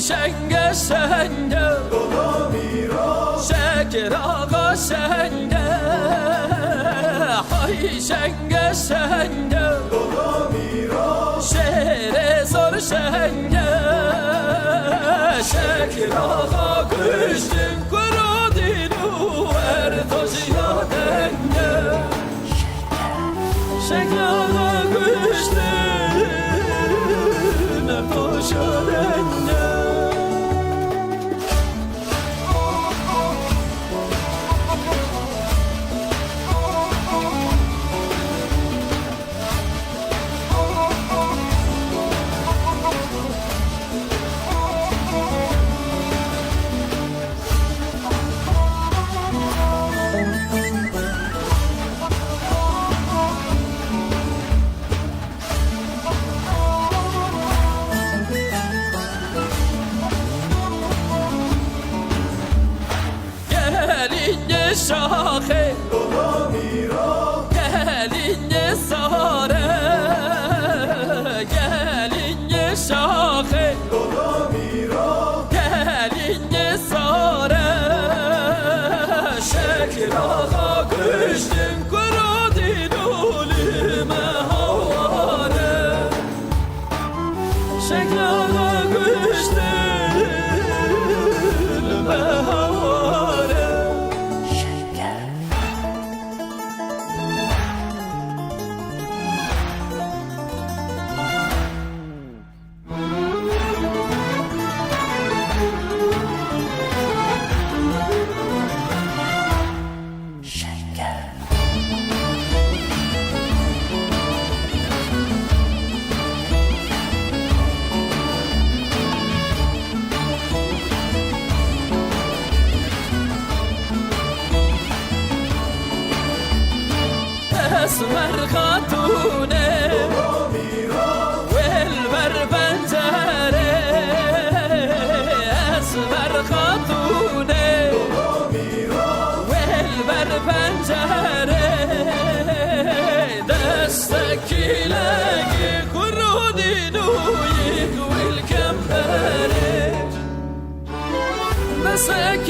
şenge sende, şeker ağa sende. Hay şenge sende, şere zor sende. Şeker ağa kıştın kuru dinu erdoz yadende. Şeker ağa kıştın erdoz yadende. Gelince şahe, gelince sare, gelince şahe, gelince sare. Şekil ağa kıştın kuru dinulime havare. Şekil ağa kıştın lime havare. Esmer hatune velver pencere. Esmer hatune velver pencere. Destek ile kuru dinu yıkvil kembere. Destek